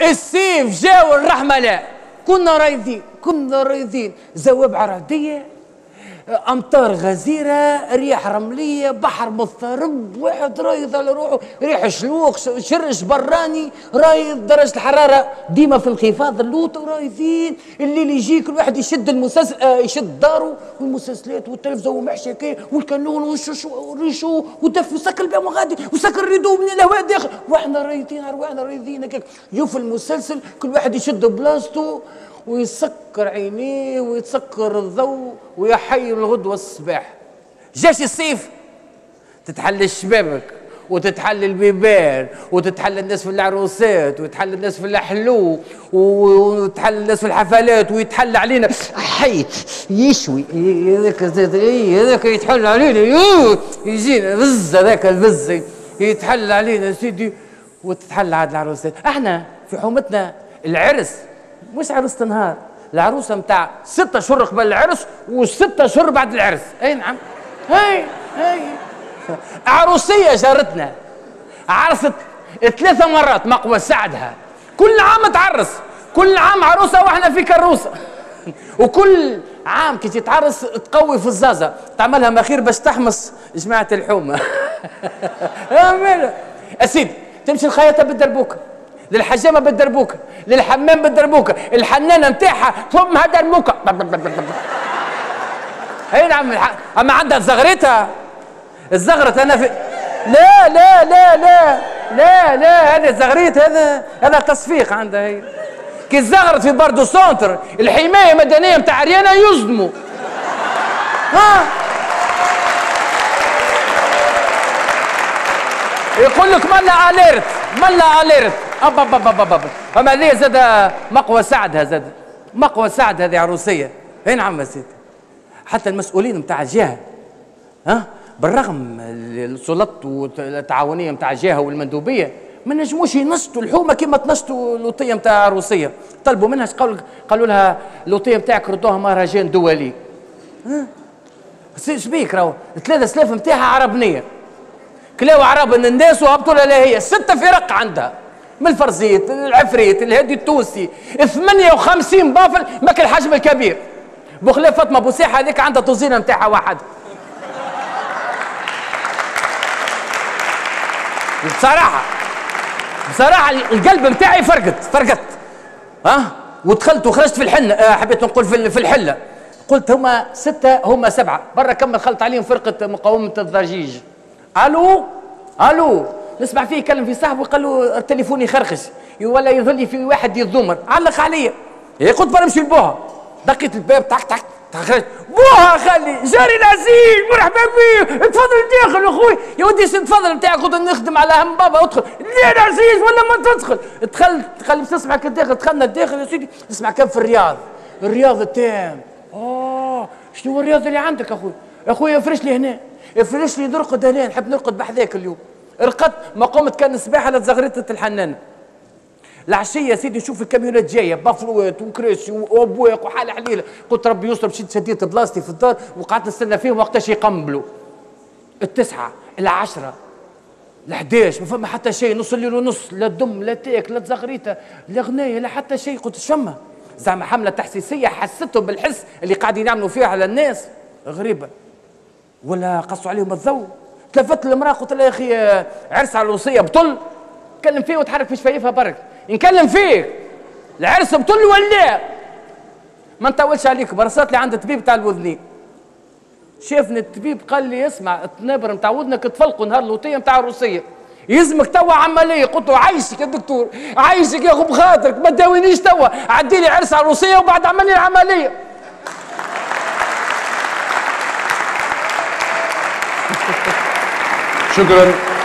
السيف جا والرحمة لا. كنا رايدين زواب عرضية، أمطار غزيرة، رياح رملية، بحر مضطرب، واحد رايض على روحه، ريح شلوخ، شرش براني، رايض درجة الحرارة ديما في انخفاض اللوط، ورايدين الليل يجي كل واحد يشد المسلسل، يشد داره والمسلسلات والتلفزيون ومحشي كي والكانون والريشو ودف وسكر الباب وغادي وسكر الريدو من الهواء داخل، واحنا رايدين هكاك يوفي المسلسل كل واحد يشد بلاصتو ويسكر عينيه ويتسكر الضوء ويحيي الغدوة الصباح. جاش الصيف تتحل الشبابك وتتحل البيبان وتتحل الناس في العروسات وتتحل الناس في الحلو وتتحل الناس في الحفلات ويتحل علينا حيت يشوي هذاك يتحل علينا يجينا بز، هذاك البز يتحل علينا سيدي وتتحل عاد العروسات. احنا في حومتنا العرس مش عروسة نهار، العروسة متاع 6 أشهر قبل العرس و6 أشهر بعد العرس. اي نعم. هاي عروسية جارتنا عرست 3 مرات مقوى سعدها، كل عام تعرس، كل عام عروسة واحنا في كروسة وكل عام كي تتعرس تقوي في الزازة تعملها مخير باش تحمص جماعة الحومة. أسيدي تمشي الخياطة بالدربوكة، للحجامة بالدربوكة، للحمام بالدربوكة، الحنانة متاعها فمها دربوكة. اي نعم. اما عندها زغرتها الزغرت انا في لا لا لا لا لا لا هذا زغريت، هذا تصفيق عندها هي. كي الزغرت في باردو سونتر الحماية المدنية متاع ريانا يصدموا. يقول لك ملا اليرت اما هذه زاد مقوى سعد، زاد مقوى سعد هذه عروسيه. اي نعم يا سيدي. حتى المسؤولين نتاع الجهه بالرغم السلطات والتعاونيه نتاع الجهه والمندوبيه ما نجموش ينشطوا الحومه كما تنشطوا اللوطيه نتاع عروسيه. طلبوا منها قالوا لها اللوطيه نتاعك ردوها مهرجان دولي. شبيك راهو 3 سلاف نتاعها عربنيه كلاو عرب الناس وهبطوا لها هي 6 فرق عندها من الفرزيت العفريت الهادي التونسي 58 بافل ماك الحجم الكبير. بخلاف فاطمه بوسيحه هذيك عندها توزينه نتاعها واحد. بصراحه القلب نتاعي فرقت ودخلت وخرجت في الحنه. حبيت نقول في الحله، قلت هما 6 هما 7 برا كمل خلط عليهم فرقه مقاومه الضجيج. الو نسمع فيه يكلم في صاحبه قال له التليفون يخرخش ولا يظل في واحد يتذمر علق عليا. قلت برمشي لبوها دقيت الباب تك خرجت بوها خلي جاري العزيز مرحبا بيه تفضل داخل اخوي. يا ودي تفضل نتاعك قلت نخدم على هم بابا ادخل. لا العزيز ولا ما تدخل. دخلت تسمع كي داخل دخلنا الداخل يا سيدي نسمع كان في الرياض التام. شنو هو الرياض اللي عندك اخوي افرش لي هنا افرش لي نرقد هنا نحب نرقد بحذاك اليوم. رقدت ما قمت كان الصباح على زغرتة الحنانة. العشية يا سيدي نشوف الكاميونات جاية بافلوات وكريش وابواق وحالة حليلة. قلت ربي يستر مشيت شديت بلاصتي في الدار وقعدت نستنى فيهم وقتاش يقنبلوا 9 10 11 ما فما حتى شيء. نص الليل ونص لا دم لا تاك لا زغريته لا غناية لا حتى شيء. قلت شمه زعما حملة تحسيسية حستهم بالحس اللي قاعدين يعملوا فيها على الناس غريبة ولا قصوا عليهم الضوء. تلفت للمراه قلت لها يا اخي عرس على الوصيه بطل نكلم فيه وتحرك في شفايفها برك نكلم فيه العرس بطل ولا ما نطولش عليك. برصات لي عند الطبيب تاع الوذنين شافني الطبيب قال لي اسمع التنابر نتاع ودنك تفلقوا نهار اللوطيه نتاع الروسيه يلزمك توا عمليه. قلت له عايشك يا دكتور عايشك يا اخو بخاطرك ما تداوينيش توا عدي لي عرس على الروسيه وبعد عمل لي العمليه. شكرا.